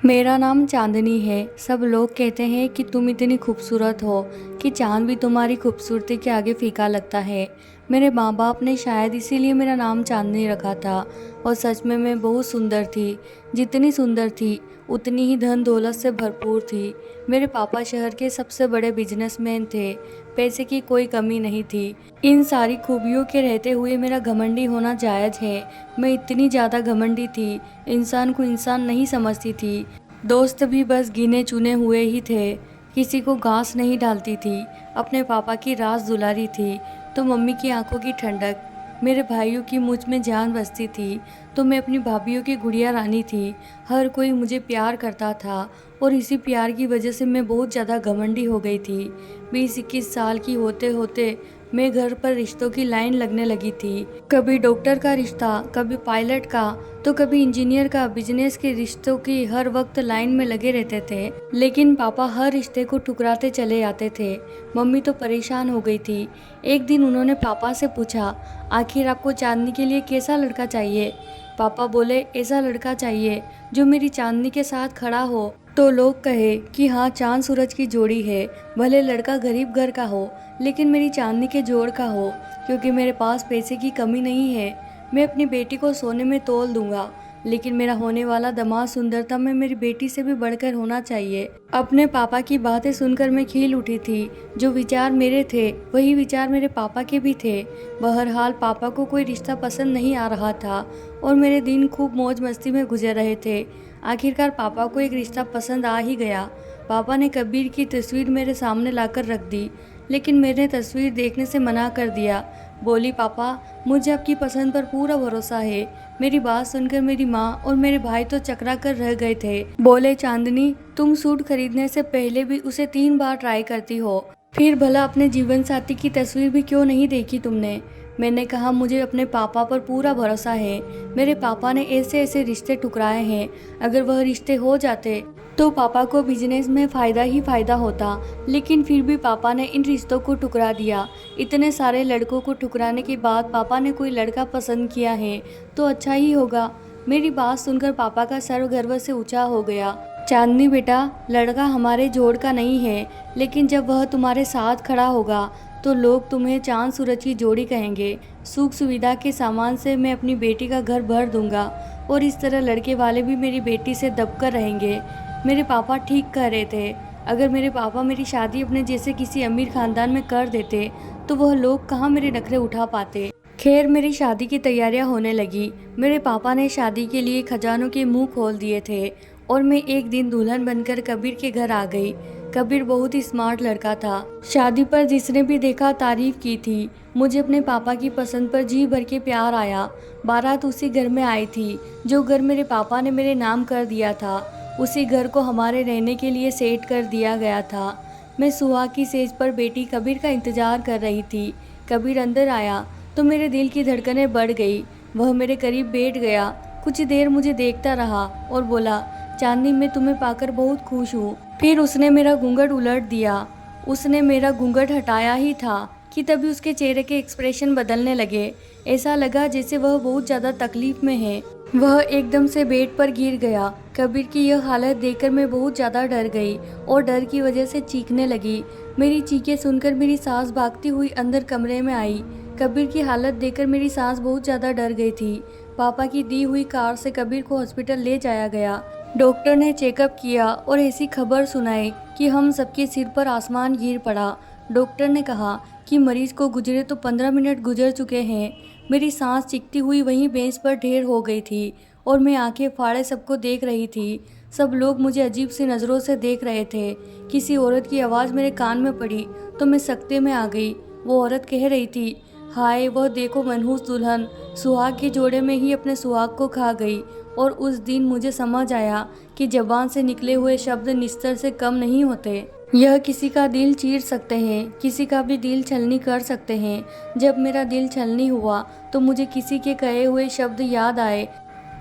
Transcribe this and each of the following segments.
मेरा नाम चांदनी है। सब लोग कहते हैं कि तुम इतनी खूबसूरत हो कि चांद भी तुम्हारी खूबसूरती के आगे फीका लगता है। मेरे माँ बाप ने शायद इसीलिए मेरा नाम चांदनी रखा था। और सच में मैं बहुत सुंदर थी। जितनी सुंदर थी उतनी ही धन दौलत से भरपूर थी। मेरे पापा शहर के सबसे बड़े बिजनेसमैन थे। पैसे की कोई कमी नहीं थी। इन सारी खूबियों के रहते हुए मेरा घमंडी होना जायज़ है। मैं इतनी ज़्यादा घमंडी थी, इंसान को इंसान नहीं समझती थी। दोस्त भी बस गिने चुने हुए ही थे। किसी को घास नहीं डालती थी। अपने पापा की राज दुलारी थी तो मम्मी की आंखों की ठंडक। मेरे भाइयों की मुझ में जान बसती थी तो मैं अपनी भाभीयों की गुड़िया रानी थी। हर कोई मुझे प्यार करता था और इसी प्यार की वजह से मैं बहुत ज़्यादा घमंडी हो गई थी। 20-21 साल की होते होते मैं घर पर रिश्तों की लाइन लगने लगी थी। कभी डॉक्टर का रिश्ता, कभी पायलट का, तो कभी इंजीनियर का। बिजनेस के रिश्तों की हर वक्त लाइन में लगे रहते थे, लेकिन पापा हर रिश्ते को ठुकराते चले आते थे। मम्मी तो परेशान हो गई थी। एक दिन उन्होंने पापा से पूछा, आखिर आपको चांदनी के लिए कैसा लड़का चाहिए? पापा बोले, ऐसा लड़का चाहिए जो मेरी चांदनी के साथ खड़ा हो तो लोग कहे कि हाँ, चांद सूरज की जोड़ी है। भले लड़का गरीब घर का हो लेकिन मेरी चांदनी के जोड़ का हो, क्योंकि मेरे पास पैसे की कमी नहीं है। मैं अपनी बेटी को सोने में तोल दूंगा, लेकिन मेरा होने वाला दामाद सुंदरता में मेरी बेटी से भी बढ़कर होना चाहिए। अपने पापा की बातें सुनकर मैं खिल उठी थी। जो विचार मेरे थे वही विचार मेरे पापा के भी थे। बहरहाल पापा को कोई रिश्ता पसंद नहीं आ रहा था और मेरे दिन खूब मौज मस्ती में गुजर रहे थे। आखिरकार पापा को एक रिश्ता पसंद आ ही गया। पापा ने कबीर की तस्वीर मेरे सामने लाकर रख दी, लेकिन मैंने तस्वीर देखने से मना कर दिया। बोली, पापा, मुझे आपकी पसंद पर पूरा भरोसा है। मेरी बात सुनकर मेरी माँ और मेरे भाई तो चकरा कर रह गए थे। बोले, चांदनी, तुम सूट खरीदने से पहले भी उसे 3 बार ट्राई करती हो, फिर भला अपने जीवन साथी की तस्वीर भी क्यों नहीं देखी तुमने? मैंने कहा, मुझे अपने पापा पर पूरा भरोसा है। मेरे पापा ने ऐसे ऐसे रिश्ते ठुकराए हैं। अगर वह रिश्ते हो जाते तो पापा को बिजनेस में फ़ायदा ही फ़ायदा होता, लेकिन फिर भी पापा ने इन रिश्तों को ठुकरा दिया। इतने सारे लड़कों को ठुकराने के बाद पापा ने कोई लड़का पसंद किया है तो अच्छा ही होगा। मेरी बात सुनकर पापा का सर गर्व से ऊंचा हो गया। चांदनी बेटा, लड़का हमारे जोड़ का नहीं है, लेकिन जब वह तुम्हारे साथ खड़ा होगा तो लोग तुम्हें चांद सूरज की जोड़ी कहेंगे। सुख सुविधा के सामान से मैं अपनी बेटी का घर भर दूंगा और इस तरह लड़के वाले भी मेरी बेटी से दबकर रहेंगे। मेरे पापा ठीक कह रहे थे। अगर मेरे पापा मेरी शादी अपने जैसे किसी अमीर खानदान में कर देते तो वह लोग कहाँ मेरे नखरे उठा पाते। खैर, मेरी शादी की तैयारियां होने लगी। मेरे पापा ने शादी के लिए खजानों के मुंह खोल दिए थे और मैं एक दिन दुल्हन बनकर कबीर के घर आ गई। कबीर बहुत ही स्मार्ट लड़का था। शादी पर जिसने भी देखा तारीफ की थी। मुझे अपने पापा की पसंद पर जी भर के प्यार आया। बारात उसी घर में आई थी जो घर मेरे पापा ने मेरे नाम कर दिया था। उसी घर को हमारे रहने के लिए सेट कर दिया गया था। मैं सुहाग की सेज पर बेटी कबीर का इंतजार कर रही थी। कबीर अंदर आया तो मेरे दिल की धड़कनें बढ़ गई। वह मेरे करीब बैठ गया, कुछ देर मुझे देखता रहा और बोला, चांदनी, मैं तुम्हें पाकर बहुत खुश हूँ। फिर उसने मेरा घूंघट उलट दिया। उसने मेरा घूंघट हटाया ही था कि तभी उसके चेहरे के एक्सप्रेशन बदलने लगे। ऐसा लगा जैसे वह बहुत ज़्यादा तकलीफ में है। वह एकदम से बेड पर गिर गया। कबीर की यह हालत देखकर मैं बहुत ज़्यादा डर गई और डर की वजह से चीखने लगी। मेरी चीखें सुनकर मेरी सास भागती हुई अंदर कमरे में आई। कबीर की हालत देखकर मेरी सास बहुत ज़्यादा डर गई थी। पापा की दी हुई कार से कबीर को हॉस्पिटल ले जाया गया। डॉक्टर ने चेकअप किया और ऐसी खबर सुनाई कि हम सबके सिर पर आसमान गिर पड़ा। डॉक्टर ने कहा कि मरीज को गुजरे तो 15 मिनट गुजर चुके हैं। मेरी सांस चिखती हुई वहीं बेंच पर ढेर हो गई थी और मैं आंखें फाड़े सबको देख रही थी। सब लोग मुझे अजीब सी नज़रों से देख रहे थे। किसी औरत की आवाज़ मेरे कान में पड़ी तो मैं सकते में आ गई। वो औरत कह रही थी, हाय, वह देखो मनहूस दुल्हन सुहाग के जोड़े में ही अपने सुहाग को खा गई। और उस दिन मुझे समझ आया कि ज़बान से निकले हुए शब्द निस्तर से कम नहीं होते। यह किसी का दिल चीर सकते हैं, किसी का भी दिल छलनी कर सकते हैं। जब मेरा दिल छलनी हुआ तो मुझे किसी के कहे हुए शब्द याद आए।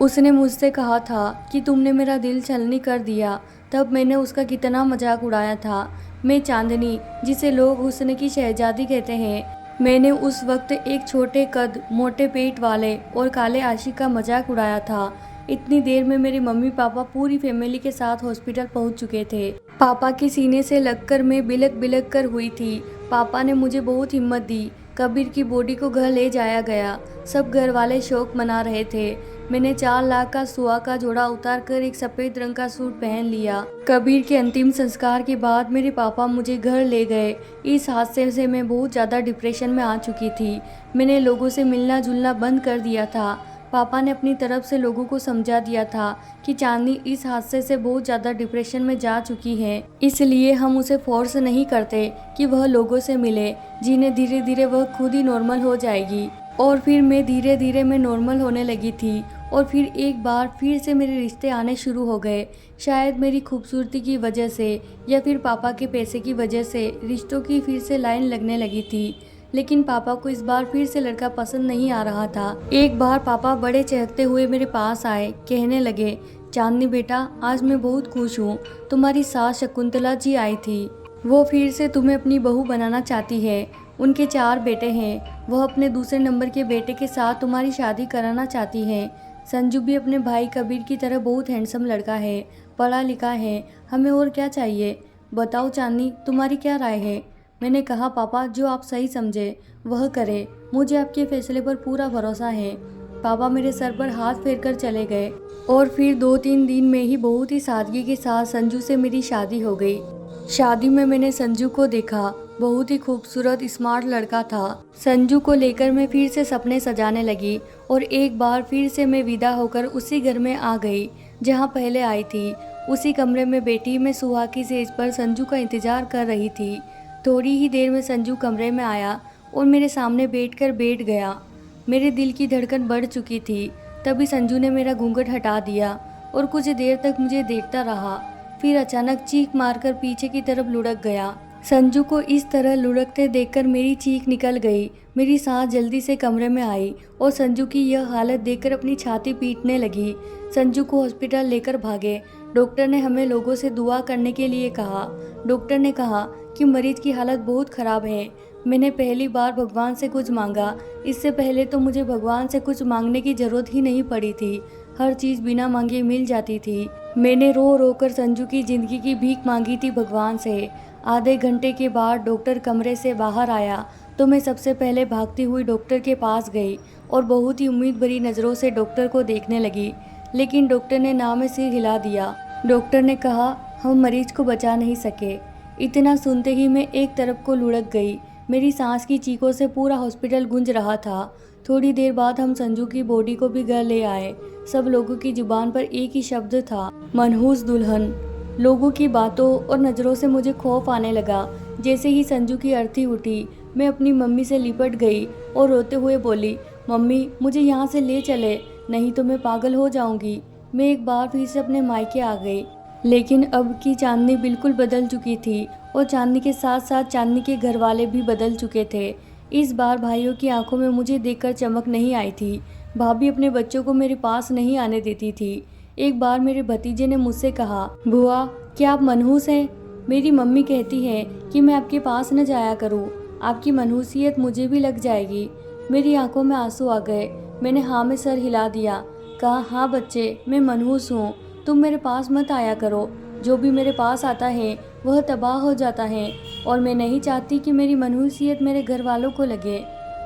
उसने मुझसे कहा था कि तुमने मेरा दिल छलनी कर दिया। तब मैंने उसका कितना मजाक उड़ाया था। मैं चांदनी, जिसे लोग हुस्न की शहजादी कहते हैं, मैंने उस वक्त एक छोटे कद, मोटे पेट वाले और काले आशिक का मजाक उड़ाया था। इतनी देर में मेरे मम्मी पापा पूरी फैमिली के साथ हॉस्पिटल पहुंच चुके थे। पापा के सीने से लगकर मैं बिलक बिलक कर हुई थी। पापा ने मुझे बहुत हिम्मत दी। कबीर की बॉडी को घर ले जाया गया। सब घर वाले शोक मना रहे थे। मैंने 4 लाख का सुआ का जोड़ा उतार कर एक सफ़ेद रंग का सूट पहन लिया। कबीर के अंतिम संस्कार के बाद मेरे पापा मुझे घर ले गए। इस हादसे से मैं बहुत ज़्यादा डिप्रेशन में आ चुकी थी। मैंने लोगों से मिलना जुलना बंद कर दिया था। पापा ने अपनी तरफ से लोगों को समझा दिया था कि चांदनी इस हादसे से बहुत ज़्यादा डिप्रेशन में जा चुकी है, इसलिए हम उसे फोर्स नहीं करते कि वह लोगों से मिले। जिन्हें धीरे धीरे वह खुद ही नॉर्मल हो जाएगी। और फिर मैं धीरे धीरे मैं नॉर्मल होने लगी थी। और फिर एक बार फिर से मेरे रिश्ते आने शुरू हो गए। शायद मेरी खूबसूरती की वजह से या फिर पापा के पैसे की वजह से रिश्तों की फिर से लाइन लगने लगी थी। लेकिन पापा को इस बार फिर से लड़का पसंद नहीं आ रहा था। एक बार पापा बड़े चहकते हुए मेरे पास आए, कहने लगे, चांदनी बेटा, आज मैं बहुत खुश हूँ। तुम्हारी सास शकुंतला जी आई थी। वो फिर से तुम्हें अपनी बहू बनाना चाहती है। उनके 4 बेटे हैं। वह अपने दूसरे नंबर के बेटे के साथ तुम्हारी शादी कराना चाहती है। संजू भी अपने भाई कबीर की तरह बहुत हैंडसम लड़का है, पढ़ा लिखा है। हमें और क्या चाहिए? बताओ चांदनी, तुम्हारी क्या राय है? मैंने कहा, पापा जो आप सही समझे वह करें। मुझे आपके फैसले पर पूरा भरोसा है। पापा मेरे सर पर हाथ फेरकर चले गए। और फिर 2-3 दिन में ही बहुत ही सादगी के साथ संजू से मेरी शादी हो गई। शादी में मैंने संजू को देखा। बहुत ही खूबसूरत स्मार्ट लड़का था। संजू को लेकर मैं फिर से सपने सजाने लगी। और एक बार फिर से मैं विदा होकर उसी घर में आ गई जहां पहले आई थी। उसी कमरे में बैठी मैं सुहाग की सेज पर संजू का इंतजार कर रही थी। थोड़ी ही देर में संजू कमरे में आया और मेरे सामने बैठकर बैठ गया। मेरे दिल की धड़कन बढ़ चुकी थी। तभी संजू ने मेरा घूंघट हटा दिया और कुछ देर तक मुझे देखता रहा। फिर अचानक चीख मारकर पीछे की तरफ लुढ़क गया। संजू को इस तरह लुढ़कते देखकर मेरी चीख निकल गई। मेरी सांस जल्दी से कमरे में आई और संजू की यह हालत देखकर अपनी छाती पीटने लगी। संजू को हॉस्पिटल लेकर भागे। डॉक्टर ने हमें लोगों से दुआ करने के लिए कहा। डॉक्टर ने कहा कि मरीज की हालत बहुत ख़राब है। मैंने पहली बार भगवान से कुछ मांगा। इससे पहले तो मुझे भगवान से कुछ मांगने की ज़रूरत ही नहीं पड़ी थी। हर चीज़ बिना मांगे मिल जाती थी। मैंने रो रो कर संजू की ज़िंदगी की भीख मांगी थी भगवान से। आधे घंटे के बाद डॉक्टर कमरे से बाहर आया तो मैं सबसे पहले भागती हुई डॉक्टर के पास गई और बहुत ही उम्मीद भरी नज़रों से डॉक्टर को देखने लगी। लेकिन डॉक्टर ने ना में सिर हिला दिया। डॉक्टर ने कहा, हम मरीज को बचा नहीं सके। इतना सुनते ही मैं एक तरफ को लुढ़क गई। मेरी सांस की चीखों से पूरा हॉस्पिटल गूंज रहा था। थोड़ी देर बाद हम संजू की बॉडी को भी घर ले आए। सब लोगों की जुबान पर एक ही शब्द था, मनहूस दुल्हन। लोगों की बातों और नज़रों से मुझे खौफ आने लगा। जैसे ही संजू की अर्थी उठी, मैं अपनी मम्मी से लिपट गई और रोते हुए बोली, मम्मी मुझे यहाँ से ले चले, नहीं तो मैं पागल हो जाऊँगी। मैं एक बार फिर से अपने मायके आ गई। लेकिन अब की चांदनी बिल्कुल बदल चुकी थी और चांदनी के साथ साथ चांदनी के घर वाले भी बदल चुके थे। इस बार भाइयों की आंखों में मुझे देखकर चमक नहीं आई थी। भाभी अपने बच्चों को मेरे पास नहीं आने देती थी। एक बार मेरे भतीजे ने मुझसे कहा, बुआ क्या आप मनहूस हैं? मेरी मम्मी कहती है कि मैं आपके पास न जाया करूं, आपकी मनहूसियत मुझे भी लग जाएगी। मेरी आंखों में आंसू आ गए। मैंने हाँ में सर हिला दिया। कहा, हाँ बच्चे, मैं मनहूस हूँ, तुम मेरे पास मत आया करो। जो भी मेरे पास आता है वह तबाह हो जाता है और मैं नहीं चाहती कि मेरी मनहूसियत मेरे घर वालों को लगे।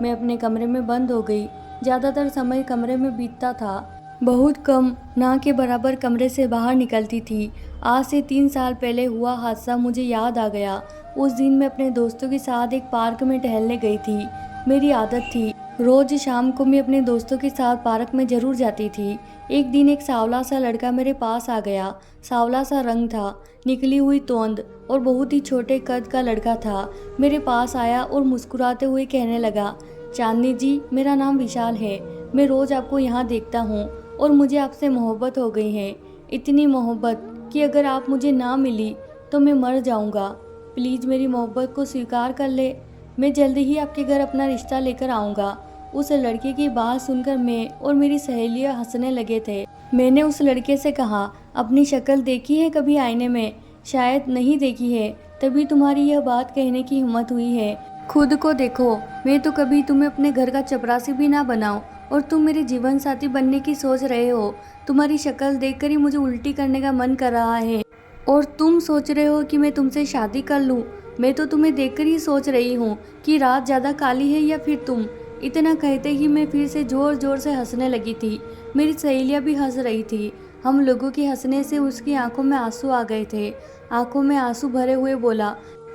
मैं अपने कमरे में बंद हो गई। ज़्यादातर समय कमरे में बीतता था। बहुत कम, ना के बराबर कमरे से बाहर निकलती थी। आज से 3 साल पहले हुआ हादसा मुझे याद आ गया। उस दिन मैं अपने दोस्तों के साथ एक पार्क में टहलने गई थी। मेरी आदत थी, रोज़ शाम को मैं अपने दोस्तों के साथ पार्क में ज़रूर जाती थी। एक दिन एक सांवला सा लड़का मेरे पास आ गया। सांवला सा रंग था, निकली हुई तोंद और बहुत ही छोटे कद का लड़का था। मेरे पास आया और मुस्कुराते हुए कहने लगा, चांदनी जी, मेरा नाम विशाल है। मैं रोज़ आपको यहाँ देखता हूँ और मुझे आपसे मोहब्बत हो गई है। इतनी मोहब्बत कि अगर आप मुझे ना मिली तो मैं मर जाऊँगा। प्लीज़ मेरी मोहब्बत को स्वीकार कर ले। मैं जल्दी ही आपके घर अपना रिश्ता लेकर आऊँगा। उस लड़के की बात सुनकर मैं और मेरी सहेलियाँ हंसने लगे थे। मैंने उस लड़के से कहा, अपनी शक्ल देखी है कभी आईने में? शायद नहीं देखी है, तभी तुम्हारी यह बात कहने की हिम्मत हुई है। खुद को देखो, मैं तो कभी तुम्हें अपने घर का चपरासी भी ना बनाऊं और तुम मेरे जीवन साथी बनने की सोच रहे हो। तुम्हारी शक्ल देखकर ही मुझे उल्टी करने का मन कर रहा है। और तुम सोच रहे हो कि मैं तुमसे शादी कर लूँ। मैं तो तुम्हें देखकर ही सोच रही हूँ कि रात ज़्यादा काली है या फिर तुम। इतना कहते ही मैं फिर से ज़ोर ज़ोर से हंसने लगी थी। मेरी सहेलियाँ भी हंस रही थी। हम लोगों के हंसने से उसकी आंखों में आंसू आ गए थे। आंखों में आंसू भरे हुए बोला,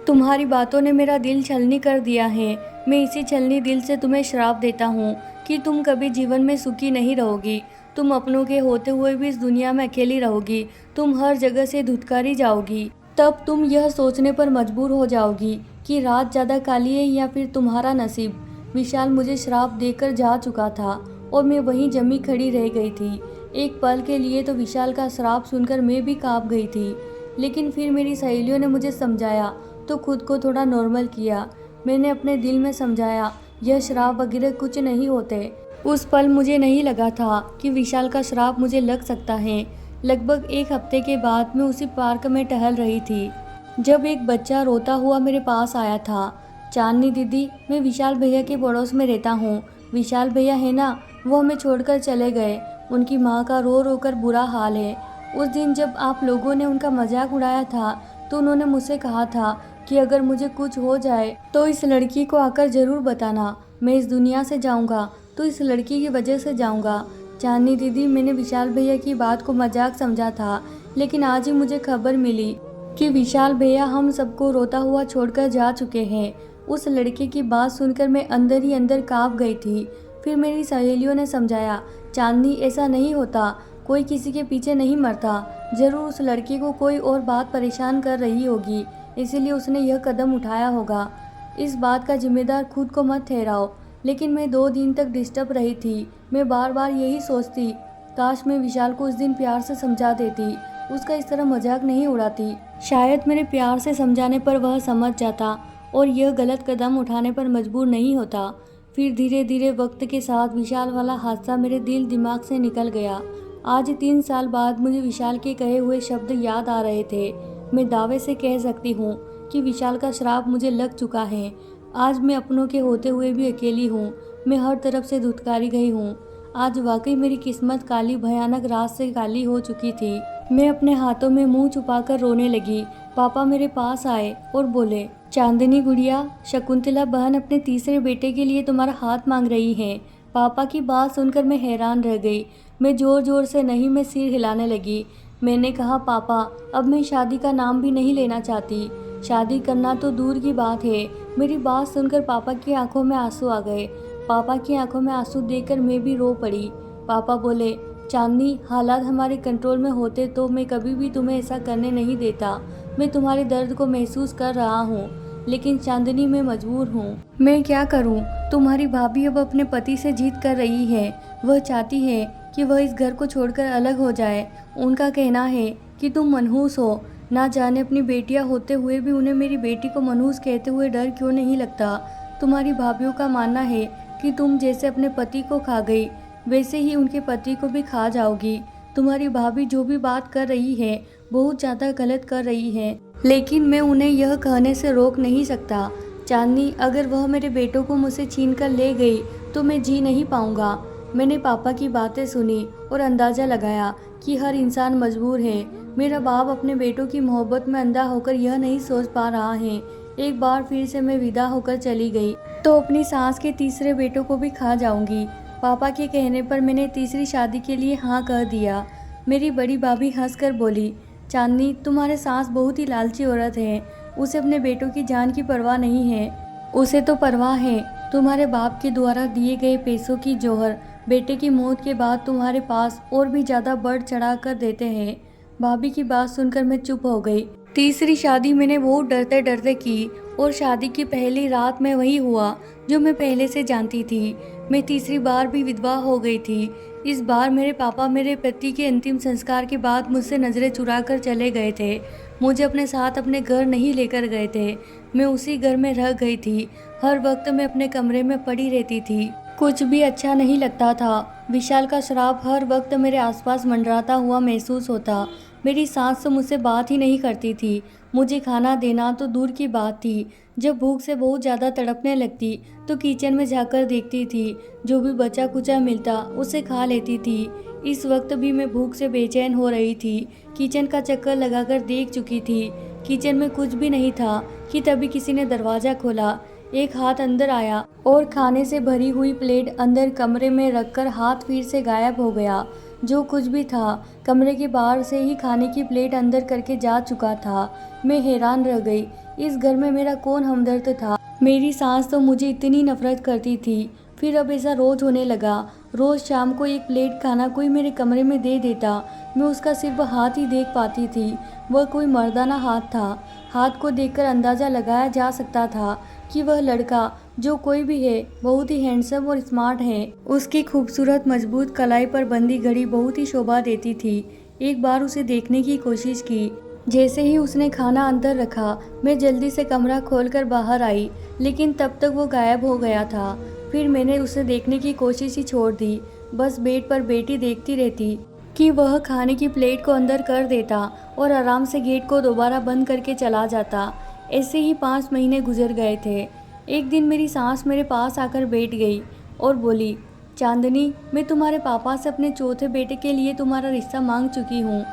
तुम्हारी बातों ने मेरा दिल छलनी कर दिया है। मैं इसी छलनी दिल से तुम्हें श्राप देता हूँ कि तुम कभी जीवन में सुखी नहीं रहोगी। तुम अपनों के होते हुए भी इस दुनिया में अकेली रहोगी। तुम हर जगह से धुतकारी जाओगी। तब तुम यह सोचने पर मजबूर हो जाओगी कि रात ज़्यादा काली है या फिर तुम्हारा नसीब। विशाल मुझे श्राप देकर जा चुका था और मैं वहीं जमी खड़ी रह गई थी। एक पल के लिए तो विशाल का श्राप सुनकर मैं भी कांप गई थी, लेकिन फिर मेरी सहेलियों ने मुझे समझाया तो खुद को थोड़ा नॉर्मल किया। मैंने अपने दिल में समझाया, यह श्राप वगैरह कुछ नहीं होते। उस पल मुझे नहीं लगा था कि विशाल का श्राप मुझे लग सकता है। लगभग एक हफ्ते के बाद मैं उसी पार्क में टहल रही थी जब एक बच्चा रोता हुआ मेरे पास आया था। चांदनी दीदी, मैं विशाल भैया के पड़ोस में रहता हूँ। विशाल भैया है ना, वो हमें छोड़कर चले गए। उनकी माँ का रो रो कर बुरा हाल है। उस दिन जब आप लोगों ने उनका मजाक उड़ाया था तो उन्होंने मुझसे कहा था कि अगर मुझे कुछ हो जाए तो इस लड़की को आकर ज़रूर बताना। मैं इस दुनिया से जाऊंगा तो इस लड़की की वजह से जाऊंगा। चांदनी दीदी, मैंने विशाल भैया की बात को मजाक समझा था, लेकिन आज ही मुझे खबर मिली कि विशाल भैया हम सबको रोता हुआ छोड़कर जा चुके हैं। उस लड़के की बात सुनकर मैं अंदर ही अंदर कांप गई थी। फिर मेरी सहेलियों ने समझाया, चांदनी ऐसा नहीं होता, कोई किसी के पीछे नहीं मरता। ज़रूर उस लड़के को कोई और बात परेशान कर रही होगी, इसीलिए उसने यह कदम उठाया होगा। इस बात का जिम्मेदार खुद को मत ठहराओ। लेकिन मैं 2 दिन तक डिस्टर्ब रही थी। मैं बार बार यही सोचती, काश मैं विशाल को उस दिन प्यार से समझा देती, उसका इस तरह मजाक नहीं उड़ाती। शायद मेरे प्यार से समझाने पर वह समझ जाता और यह गलत कदम उठाने पर मजबूर नहीं होता। फिर धीरे धीरे वक्त के साथ विशाल वाला हादसा मेरे दिल दिमाग से निकल गया। आज 3 साल बाद मुझे विशाल के कहे हुए शब्द याद आ रहे थे। मैं दावे से कह सकती हूँ कि विशाल का श्राप मुझे लग चुका है। आज मैं अपनों के होते हुए भी अकेली हूँ। मैं हर तरफ से धुतकारी गई हूँ। आज वाकई मेरी किस्मत काली, भयानक रात से काली हो चुकी थी। मैं अपने हाथों में मुंह छुपाकर रोने लगी। पापा मेरे पास आए और बोले, चांदनी गुड़िया, शकुंतला बहन अपने तीसरे बेटे के लिए तुम्हारा हाथ मांग रही है। पापा की बात सुनकर मैं हैरान रह गई। मैं जोर जोर से नहीं, मैं सिर हिलाने लगी। मैंने कहा, पापा अब मैं शादी का नाम भी नहीं लेना चाहती। शादी करना तो दूर की बात है। मेरी बात सुनकर पापा की आंखों में आंसू आ गए। पापा की आंखों में आंसू देखकर मैं भी रो पड़ी। पापा बोले, चांदनी, हालात हमारे कंट्रोल में होते तो मैं कभी भी तुम्हें ऐसा करने नहीं देता। मैं तुम्हारे दर्द को महसूस कर रहा हूँ, लेकिन चांदनी मैं मजबूर हूँ। मैं क्या करूँ? तुम्हारी भाभी अब अपने पति से जिद कर रही है। वह चाहती है कि वह इस घर को छोड़कर अलग हो जाए। उनका कहना है कि तुम मनहूस हो। ना जाने अपनी बेटियां होते हुए भी उन्हें मेरी बेटी को मनहूस कहते हुए डर क्यों नहीं लगता। तुम्हारी भाभीियों का मानना है कि तुम जैसे अपने पति को खा गई, वैसे ही उनके पति को भी खा जाओगी। तुम्हारी भाभी जो भी बात कर रही है बहुत ज़्यादा गलत कर रही है, लेकिन मैं उन्हें यह कहने से रोक नहीं सकता। चांदनी, अगर वह मेरे बेटों को मुझसे छीन कर ले गई तो मैं जी नहीं पाऊंगा। मैंने पापा की बातें सुनी और अंदाज़ा लगाया कि हर इंसान मजबूर है। मेरा बाप अपने बेटों की मोहब्बत में अंधा होकर यह नहीं सोच पा रहा है। एक बार फिर से मैं विदा होकर चली गई तो अपनी सास के तीसरे बेटों को भी खा जाऊंगी। पापा के कहने पर मैंने तीसरी शादी के लिए हाँ कह दिया। मेरी बड़ी भाभी हंसकर बोली, चांदनी, तुम्हारे सास बहुत ही लालची औरत है। उसे अपने बेटों की जान की परवाह नहीं है। उसे तो परवाह है तुम्हारे बाप के द्वारा दिए गए पैसों की। जौहर बेटे की मौत के बाद तुम्हारे पास और भी ज़्यादा बढ़ चढ़ा कर देते हैं। भाभी की बात सुनकर मैं चुप हो गई। तीसरी शादी मैंने बहुत डरते डरते की और शादी की पहली रात में वही हुआ जो मैं पहले से जानती थी। मैं तीसरी बार भी विधवा हो गई थी। इस बार मेरे पापा मेरे पति के अंतिम संस्कार के बाद मुझसे नज़रें चुरा कर चले गए थे। मुझे अपने साथ अपने घर नहीं लेकर गए थे। मैं उसी घर में रह गई थी। हर वक्त मैं अपने कमरे में पड़ी रहती थी। कुछ भी अच्छा नहीं लगता था। विशाल का श्राप हर वक्त मेरे आसपास मंडराता हुआ महसूस होता। मेरी सास तो मुझसे बात ही नहीं करती थी। मुझे खाना देना तो दूर की बात थी। जब भूख से बहुत ज़्यादा तड़पने लगती तो किचन में जाकर देखती थी। जो भी बचा कुचा मिलता उसे खा लेती थी। इस वक्त भी मैं भूख से बेचैन हो रही थी। किचन का चक्कर लगाकर देख चुकी थी, किचन में कुछ भी नहीं था कि तभी किसी ने दरवाज़ा खोला। एक हाथ अंदर आया और खाने से भरी हुई प्लेट अंदर कमरे में रखकर हाथ फिर से गायब हो गया। जो कुछ भी था कमरे के बाहर से ही खाने की प्लेट अंदर करके जा चुका था। मैं हैरान रह गई, इस घर में मेरा कौन हमदर्द था। मेरी सास तो मुझे इतनी नफरत करती थी, फिर अब ऐसा रोज होने लगा। रोज शाम को एक प्लेट खाना कोई मेरे कमरे में दे देता, मैं उसका सिर्फ हाथ ही देख पाती थी। वह कोई मर्दाना हाथ था। हाथ को देखकर अंदाज़ा लगाया जा सकता था कि वह लड़का जो कोई भी है बहुत ही हैंडसम और स्मार्ट है। उसकी खूबसूरत मजबूत कलाई पर बंदी घड़ी बहुत ही शोभा देती थी। एक बार उसे देखने की कोशिश की। जैसे ही उसने खाना अंदर रखा, मैं जल्दी से कमरा खोलकर बाहर आई, लेकिन तब तक वो गायब हो गया था। फिर मैंने उसे देखने की कोशिश ही छोड़ दी। बस बेड पर बेटी देखती रहती कि वह खाने की प्लेट को अंदर कर देता और आराम से गेट को दोबारा बंद करके चला जाता। ऐसे ही 5 महीने गुजर गए थे। एक दिन मेरी सास मेरे पास आकर बैठ गई और बोली, चांदनी, मैं तुम्हारे पापा से अपने चौथे बेटे के लिए तुम्हारा रिश्ता मांग चुकी हूँ।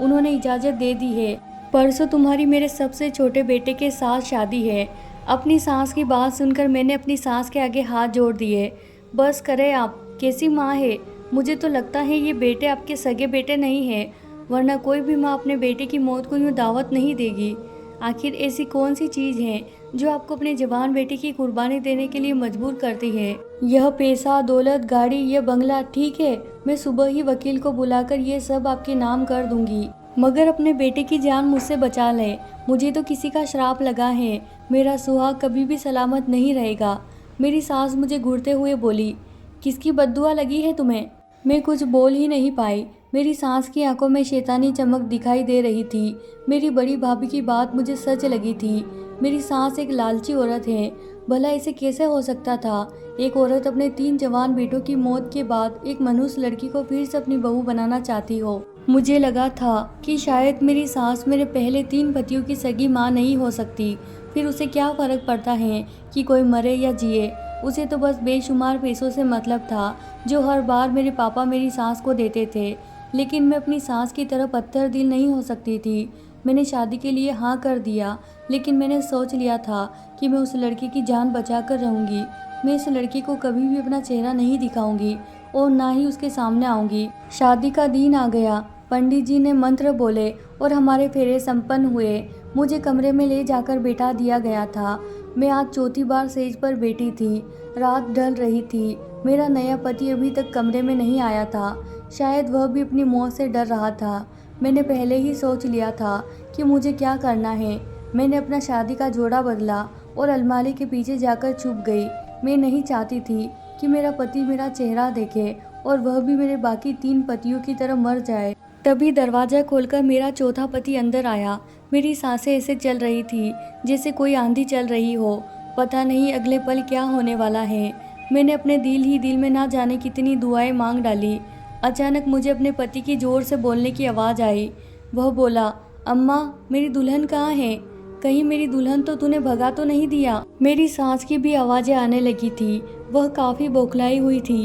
उन्होंने इजाज़त दे दी है। परसों तुम्हारी मेरे सबसे छोटे बेटे के साथ शादी है। अपनी सास की बात सुनकर मैंने अपनी सास के आगे हाथ जोड़ दिए। बस करें आप, कैसी माँ है। मुझे तो लगता है ये बेटे आपके सगे बेटे नहीं हैं, वरना कोई भी माँ अपने बेटे की मौत को यूँ दावत नहीं देगी। आखिर ऐसी कौन सी चीज़ है जो आपको अपने जवान बेटे की कुर्बानी देने के लिए मजबूर करती है। यह पैसा, दौलत, गाड़ी, यह बंगला, ठीक है, मैं सुबह ही वकील को बुलाकर ये सब आपके नाम कर दूंगी, मगर अपने बेटे की जान मुझसे बचा लें। मुझे तो किसी का श्राप लगा है, मेरा सुहाग कभी भी सलामत नहीं रहेगा। मेरी सास मुझे घूरते हुए बोली, किसकी बद्दुआ लगी है तुम्हें। मैं कुछ बोल ही नहीं पाई। मेरी सास की आंखों में शैतानी चमक दिखाई दे रही थी। मेरी बड़ी भाभी की बात मुझे सच लगी थी। मेरी सास एक लालची औरत है। भला ऐसे कैसे हो सकता था। एक औरत अपने 3 जवान बेटों की मौत के बाद एक मनुष्य लड़की को फिर से अपनी बहू बनाना चाहती हो। मुझे लगा था कि शायद मेरी सास मेरे पहले 3 पतियों की सगी माँ नहीं हो सकती। फिर उसे क्या फ़र्क पड़ता है कि कोई मरे या जिए। उसे तो बस बेशुमार पैसों से मतलब था जो हर बार मेरे पापा मेरी सास को देते थे। लेकिन मैं अपनी सास की तरह पत्थर दिल नहीं हो सकती थी। मैंने शादी के लिए हाँ कर दिया, लेकिन मैंने सोच लिया था कि मैं उस लड़की की जान बचा कर रहूँगी। मैं इस लड़की को कभी भी अपना चेहरा नहीं दिखाऊंगी और ना ही उसके सामने आऊँगी। शादी का दिन आ गया। पंडित जी ने मंत्र बोले और हमारे फेरे संपन्न हुए। मुझे कमरे में ले जाकर बैठा दिया गया था। मैं आज चौथी बार सेज पर बैठी थी। रात ढल रही थी। मेरा नया पति अभी तक कमरे में नहीं आया था। शायद वह भी अपनी मौत से डर रहा था। मैंने पहले ही सोच लिया था कि मुझे क्या करना है। मैंने अपना शादी का जोड़ा बदला और अलमारी के पीछे जाकर छुप गई। मैं नहीं चाहती थी कि मेरा पति मेरा चेहरा देखे और वह भी मेरे बाकी 3 पतियों की तरह मर जाए। तभी दरवाज़ा खोलकर मेरा चौथा पति अंदर आया। मेरी सांसें ऐसे चल रही थी जैसे कोई आंधी चल रही हो। पता नहीं अगले पल क्या होने वाला है। मैंने अपने दिल ही दिल में ना जाने कितनी दुआएं मांग डाली। अचानक मुझे अपने पति की जोर से बोलने की आवाज़ आई। वह बोला, अम्मा, मेरी दुल्हन कहाँ है। कहीं मेरी दुल्हन तो तूने भगा तो नहीं दिया। मेरी सास की भी आवाज़ें आने लगी थी। वह काफ़ी बौखलाई हुई थी।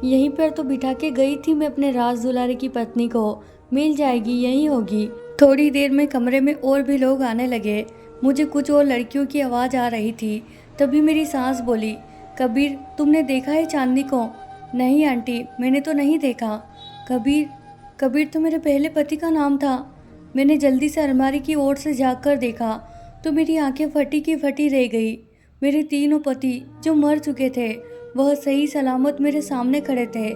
यहीं पर तो बिठा के गई थी मैं अपने राज दुलारे की पत्नी को। मिल जाएगी, यहीं होगी। थोड़ी देर में कमरे में और भी लोग आने लगे। मुझे कुछ और लड़कियों की आवाज़ आ रही थी। तभी मेरी सास बोली, कबीर, तुमने देखा है चांदनी को। नहीं आंटी, मैंने तो नहीं देखा। कबीर, कबीर तो मेरे पहले पति का नाम था। मैंने जल्दी से अलमारी की ओर से झाँक कर देखा तो मेरी आंखें फटी की फटी रह गई। मेरे तीनों पति जो मर चुके थे वह सही सलामत मेरे सामने खड़े थे।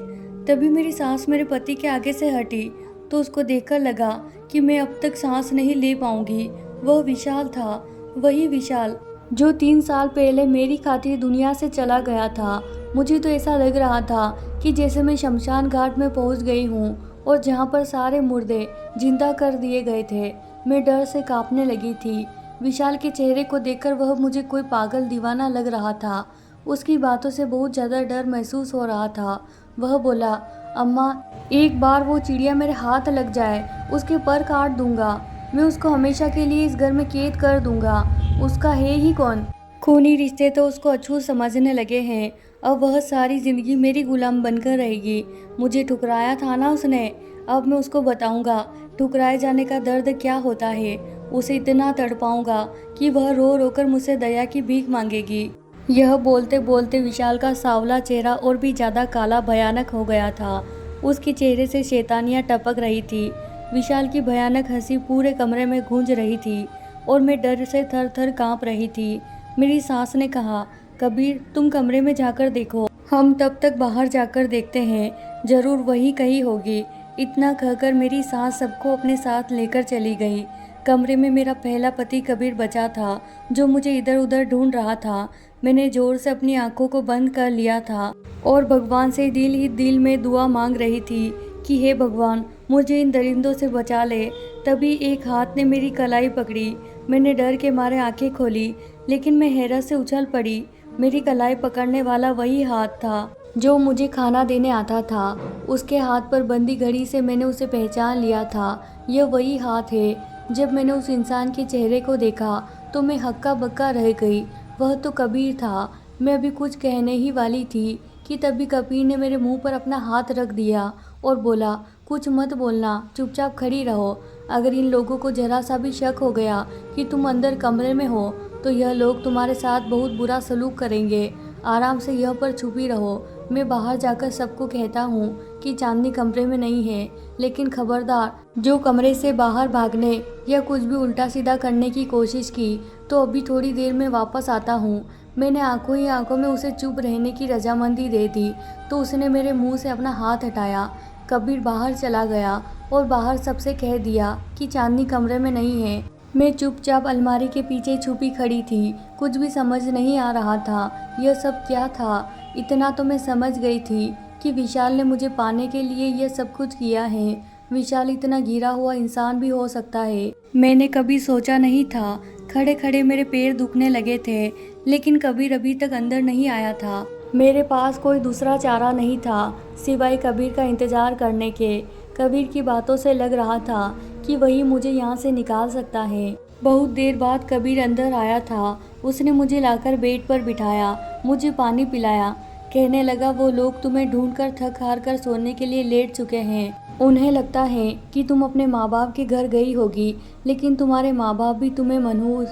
तभी मेरी सास मेरे पति के आगे से हटी तो उसको देखकर लगा कि मैं अब तक सांस नहीं ले पाऊंगी। वह विशाल था, वही विशाल जो 3 साल पहले मेरी खातिर दुनिया से चला गया था। मुझे तो ऐसा लग रहा था कि जैसे मैं शमशान घाट में पहुंच गई हूं और जहां पर सारे मुर्दे जिंदा कर दिए गए थे। मैं डर से कांपने लगी थी। विशाल के चेहरे को देखकर वह मुझे कोई पागल दीवाना लग रहा था। उसकी बातों से बहुत ज़्यादा डर महसूस हो रहा था। वह बोला, अम्मा, एक बार वो चिड़िया मेरे हाथ लग जाए, उसके पर काट दूंगा। मैं उसको हमेशा के लिए इस घर में कैद कर दूंगा। उसका है ही कौन। खूनी रिश्ते तो उसको अछूत समझने लगे हैं। अब वह सारी ज़िंदगी मेरी गुलाम बनकर रहेगी। मुझे ठुकराया था ना उसने, अब मैं उसको बताऊंगा ठुकराए जाने का दर्द क्या होता है। उसे इतना तड़पाऊंगा कि वह रो रो कर मुझसे दया की भीख मांगेगी। यह बोलते बोलते विशाल का सांवला चेहरा और भी ज़्यादा काला भयानक हो गया था। उसके चेहरे से शैतानियाँ टपक रही थी। विशाल की भयानक हंसी पूरे कमरे में गूंज रही थी और मैं डर से थर थर काँप रही थी। मेरी सास ने कहा, कबीर तुम कमरे में जाकर देखो, हम तब तक बाहर जाकर देखते हैं, जरूर वही कहीं होगी। इतना कहकर मेरी सास सबको अपने साथ लेकर चली गई। कमरे में मेरा पहला पति कबीर बचा था, जो मुझे इधर उधर ढूंढ रहा था। मैंने जोर से अपनी आंखों को बंद कर लिया था और भगवान से दिल ही दिल में दुआ मांग रही थी कि हे भगवान, मुझे इन दरिंदों से बचा ले। तभी एक हाथ ने मेरी कलाई पकड़ी। मैंने डर के मारे आंखें खोली, लेकिन मैं हैरत से उछल पड़ी। मेरी कलाई पकड़ने वाला वही हाथ था जो मुझे खाना देने आता था। उसके हाथ पर बंदी घड़ी से मैंने उसे पहचान लिया था। यह वही हाथ है। जब मैंने उस इंसान के चेहरे को देखा तो मैं हक्का बक्का रह गई। वह तो कबीर था। मैं अभी कुछ कहने ही वाली थी कि तभी कबीर ने मेरे मुंह पर अपना हाथ रख दिया और बोला, कुछ मत बोलना, चुपचाप खड़ी रहो। अगर इन लोगों को जरा सा भी शक हो गया कि तुम अंदर कमरे में हो तो यह लोग तुम्हारे साथ बहुत बुरा सलूक करेंगे। आराम से यह पर छुपी रहो। मैं बाहर जाकर सबको कहता हूँ कि चांदनी कमरे में नहीं है, लेकिन खबरदार, जो कमरे से बाहर भागने या कुछ भी उल्टा सीधा करने की कोशिश की तो अभी थोड़ी देर में वापस आता हूँ। मैंने आंखों ही आंखों में उसे चुप रहने की रजामंदी दे दी तो उसने मेरे मुंह से अपना हाथ हटाया। कबीर बाहर चला गया और बाहर सबसे कह दिया कि चांदनी कमरे में नहीं है। मैं चुपचाप अलमारी के पीछे छुपी खड़ी थी। कुछ भी समझ नहीं आ रहा था यह सब क्या था। इतना तो मैं समझ गई थी कि विशाल ने मुझे पाने के लिए यह सब कुछ किया है। विशाल इतना गिरा हुआ इंसान भी हो सकता है, मैंने कभी सोचा नहीं था। खड़े खड़े मेरे पैर दुखने लगे थे, लेकिन कबीर अभी तक अंदर नहीं आया था। मेरे पास कोई दूसरा चारा नहीं था सिवाय कबीर का इंतजार करने के। कबीर की बातों से लग रहा था कि वही मुझे यहाँ से निकाल सकता है। बहुत देर बाद कबीर अंदर आया था। उसने मुझे लाकर बेड पर बिठाया, मुझे पानी पिलाया। कहने लगा, वो लोग तुम्हें ढूंढकर थक हार कर सोने के लिए लेट चुके हैं। उन्हें लगता है कि तुम अपने माँ बाप के घर गई होगी, लेकिन तुम्हारे माँ बाप भी तुम्हें मनहूस।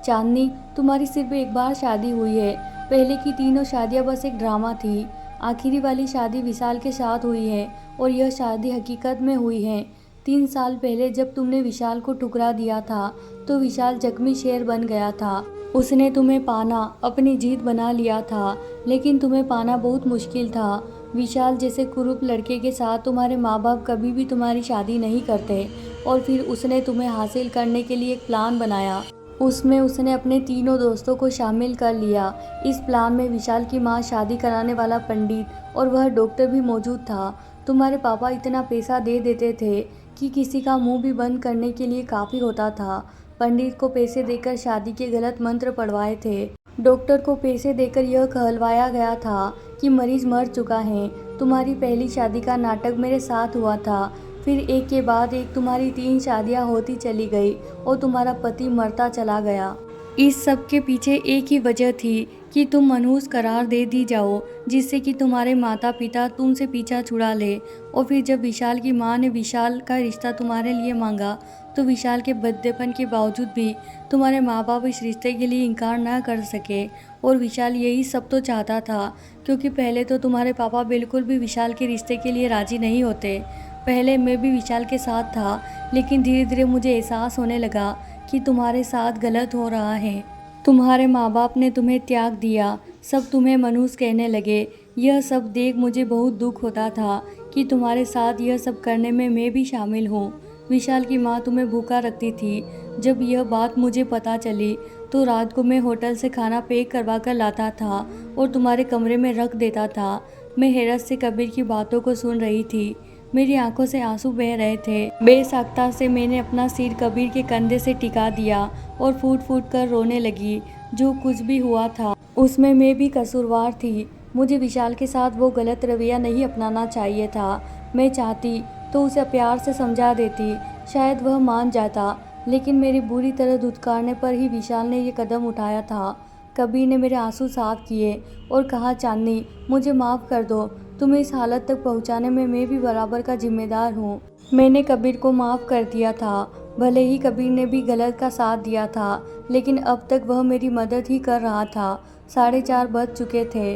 चांदनी, तुम्हारी सिर्फ एक बार शादी हुई है। पहले की तीनों शादियाँ बस एक ड्रामा थी। आखिरी वाली शादी विशाल के साथ हुई है और यह शादी हकीकत में हुई है। 3 साल पहले जब तुमने विशाल को ठुकरा दिया था तो विशाल जख्मी शेर बन गया था। उसने तुम्हें पाना अपनी जीत बना लिया था, लेकिन तुम्हें पाना बहुत मुश्किल था। विशाल जैसे कुरूप लड़के के साथ तुम्हारे माँ बाप कभी भी तुम्हारी शादी नहीं करते और फिर उसने तुम्हें हासिल करने के लिए एक प्लान बनाया। उसमें उसने अपने तीनों दोस्तों को शामिल कर लिया। इस प्लान में विशाल की माँ, शादी कराने वाला पंडित और वह डॉक्टर भी मौजूद था। तुम्हारे पापा इतना पैसा दे देते थे कि किसी का मुंह भी बंद करने के लिए काफ़ी होता था। पंडित को पैसे देकर शादी के गलत मंत्र पढ़वाए थे। डॉक्टर को पैसे देकर यह कहलवाया गया था कि मरीज मर चुका है। तुम्हारी पहली शादी का नाटक मेरे साथ हुआ था। फिर एक के बाद एक तुम्हारी 3 शादियां होती चली गई और तुम्हारा पति मरता चला गया। इस सब के पीछे एक ही वजह थी कि तुम मनहूस करार दे दी जाओ, जिससे कि तुम्हारे माता पिता तुमसे पीछा छुड़ा ले। और फिर जब विशाल की माँ ने विशाल का रिश्ता तुम्हारे लिए मांगा तो विशाल के बद्देपन के बावजूद भी तुम्हारे माँ बाप इस रिश्ते के लिए इनकार न कर सके। और विशाल यही सब तो चाहता था, क्योंकि पहले तो तुम्हारे पापा बिल्कुल भी विशाल के रिश्ते के लिए राजी नहीं होते। पहले मैं भी विशाल के साथ था, लेकिन धीरे धीरे मुझे एहसास होने लगा कि तुम्हारे साथ गलत हो रहा है। तुम्हारे माँ बाप ने तुम्हें त्याग दिया, सब तुम्हें मनहूस कहने लगे। यह सब देख मुझे बहुत दुख होता था कि तुम्हारे साथ यह सब करने में मैं भी शामिल हूँ। विशाल की माँ तुम्हें भूखा रखती थी। जब यह बात मुझे पता चली तो रात को मैं होटल से खाना पैक करवा कर लाता था और तुम्हारे कमरे में रख देता था। मैं हैरत से कबीर की बातों को सुन रही थी। मेरी आंखों से आंसू बह रहे थे। बेसाख्ता से मैंने अपना सिर कबीर के कंधे से टिका दिया और फूट फूट कर रोने लगी। जो कुछ भी हुआ था उसमें मैं भी कसूरवार थी। मुझे विशाल के साथ वो गलत रवैया नहीं अपनाना चाहिए था। मैं चाहती तो उसे प्यार से समझा देती, शायद वह मान जाता। लेकिन मेरी बुरी तरह धुतकारने पर ही विशाल ने ये कदम उठाया था। कबीर ने मेरे आंसू साफ किए और कहा, चांदनी मुझे माफ़ कर दो, तुम्हें इस हालत तक पहुंचाने में मैं भी बराबर का जिम्मेदार हूँ। मैंने कबीर को माफ़ कर दिया था, भले ही कबीर ने भी गलत का साथ दिया था, लेकिन अब तक वह मेरी मदद ही कर रहा था। 4:30 बज चुके थे।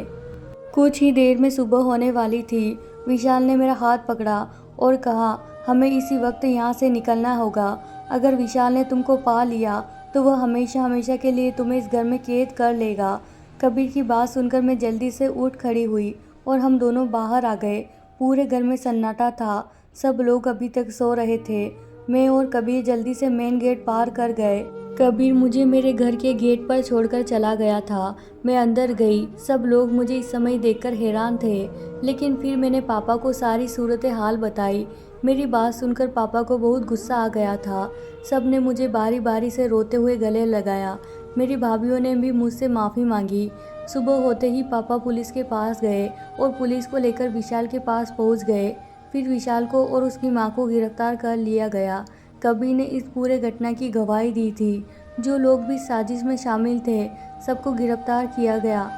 कुछ ही देर में सुबह होने वाली थी। विशाल ने मेरा हाथ पकड़ा और कहा, हमें इसी वक्त यहाँ से निकलना होगा। अगर विशाल ने तुमको पा लिया तो वह हमेशा हमेशा के लिए तुम्हें इस घर में कैद कर लेगा। कबीर की बात सुनकर मैं जल्दी से उठ खड़ी हुई और हम दोनों बाहर आ गए। पूरे घर में सन्नाटा था, सब लोग अभी तक सो रहे थे। मैं और कबीर जल्दी से मेन गेट पार कर गए। कबीर मुझे मेरे घर के गेट पर छोड़कर चला गया था। मैं अंदर गई, सब लोग मुझे इस समय देखकर हैरान थे, लेकिन फिर मैंने पापा को सारी सूरत हाल बताई। मेरी बात सुनकर पापा को बहुत गुस्सा आ गया था। सब ने मुझे बारी बारी से रोते हुए गले लगाया। मेरी भाभीयों ने भी मुझसे माफ़ी मांगी। सुबह होते ही पापा पुलिस के पास गए और पुलिस को लेकर विशाल के पास पहुंच गए। फिर विशाल को और उसकी मां को गिरफ्तार कर लिया गया। कबीर ने इस पूरे घटना की गवाही दी थी। जो लोग भी साजिश में शामिल थे, सबको गिरफ्तार किया गया।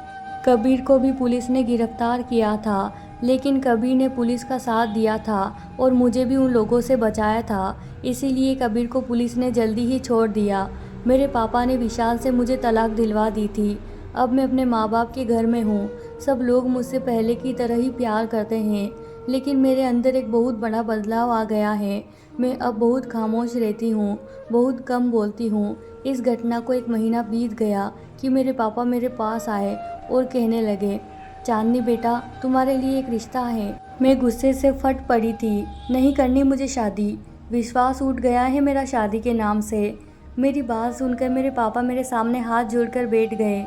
कबीर को भी पुलिस ने गिरफ्तार किया था, लेकिन कबीर ने पुलिस का साथ दिया था और मुझे भी उन लोगों से बचाया था। इसीलिए कबीर को पुलिस ने जल्दी ही छोड़ दिया। मेरे पापा ने विशाल से मुझे तलाक दिलवा दी थी। अब मैं अपने माँ बाप के घर में हूँ। सब लोग मुझसे पहले की तरह ही प्यार करते हैं, लेकिन मेरे अंदर एक बहुत बड़ा बदलाव आ गया है। मैं अब बहुत खामोश रहती हूँ, बहुत कम बोलती हूँ। इस घटना को 1 महीना बीत गया कि मेरे पापा मेरे पास आए और कहने लगे, चांदनी बेटा, तुम्हारे लिए एक रिश्ता है। मैं गुस्से से फट पड़ी थी। नहीं करनी मुझे शादी। विश्वास उठ गया है मेरा शादी के नाम से। मेरी बात सुनकर मेरे पापा मेरे सामने हाथ जोड़कर बैठ गए।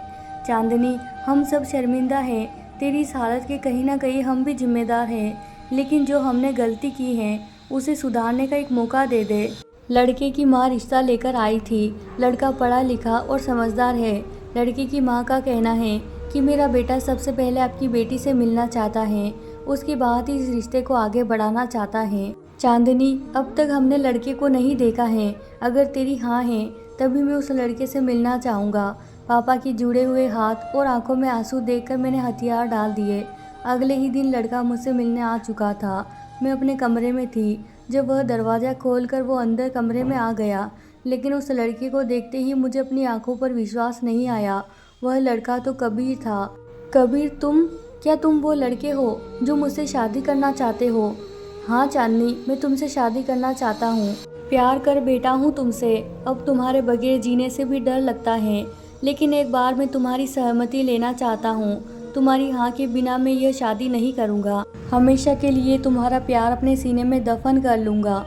चांदनी, हम सब शर्मिंदा हैं। तेरी इस हालत के कहीं ना कहीं हम भी जिम्मेदार हैं, लेकिन जो हमने गलती की है उसे सुधारने का एक मौका दे दे। लड़के की माँ रिश्ता लेकर आई थी। लड़का पढ़ा लिखा और समझदार है। लड़के की माँ का कहना है कि मेरा बेटा सबसे पहले आपकी बेटी से मिलना चाहता है, उसके बाद ही इस रिश्ते को आगे बढ़ाना चाहता है। चांदनी, अब तक हमने लड़के को नहीं देखा है। अगर तेरी हाँ है तभी मैं उस लड़के से मिलना चाहूँगा। पापा के जुड़े हुए हाथ और आंखों में आंसू देखकर मैंने हथियार डाल दिए। अगले ही दिन लड़का मुझसे मिलने आ चुका था। मैं अपने कमरे में थी जब वह दरवाज़ा खोलकर वो अंदर कमरे में आ गया, लेकिन उस लड़के को देखते ही मुझे अपनी आंखों पर विश्वास नहीं आया। वह लड़का तो कबीर था। कबीर, तुम? क्या तुम वो लड़के हो जो मुझसे शादी करना चाहते हो? हाँ चांदनी, मैं तुमसे शादी करना चाहता हूँ। प्यार कर बैठा हूँ तुमसे। अब तुम्हारे बगैर जीने से भी डर लगता है, लेकिन एक बार मैं तुम्हारी सहमति लेना चाहता हूँ। तुम्हारी हाँ के बिना मैं यह शादी नहीं करूँगा। हमेशा के लिए तुम्हारा प्यार अपने सीने में दफन कर लूँगा।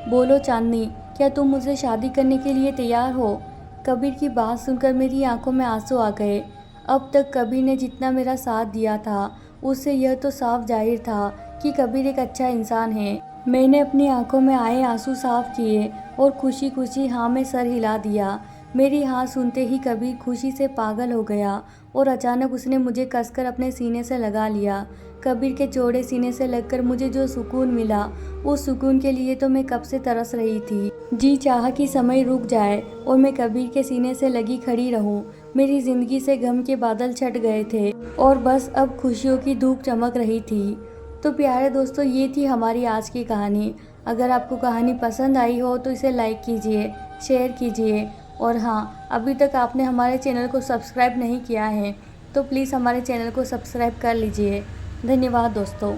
बोलो चांदनी, क्या तुम मुझसे शादी करने के लिए तैयार हो? कबीर की बात सुनकर मेरी आंखों में आंसू आ गए। अब तक कबीर ने जितना मेरा साथ दिया था, उससे यह तो साफ जाहिर था कि कबीर एक अच्छा इंसान है। मैंने अपनी आंखों में आए आंसू साफ किए और खुशी खुशी हाँ में सर हिला दिया। मेरी हाँ सुनते ही कबीर खुशी से पागल हो गया और अचानक उसने मुझे कसकर अपने सीने से लगा लिया। कबीर के चौड़े सीने से लगकर मुझे जो सुकून मिला, उस सुकून के लिए तो मैं कब से तरस रही थी। जी चाहा कि समय रुक जाए और मैं कबीर के सीने से लगी खड़ी रहूं। मेरी जिंदगी से गम के बादल छट गए थे और बस अब खुशियों की धूप चमक रही थी। तो प्यारे दोस्तों, ये थी हमारी आज की कहानी। अगर आपको कहानी पसंद आई हो तो इसे लाइक कीजिए, शेयर कीजिए, और हाँ, अभी तक आपने हमारे चैनल को सब्सक्राइब नहीं किया है तो प्लीज़ हमारे चैनल को सब्सक्राइब कर लीजिए। धन्यवाद दोस्तों।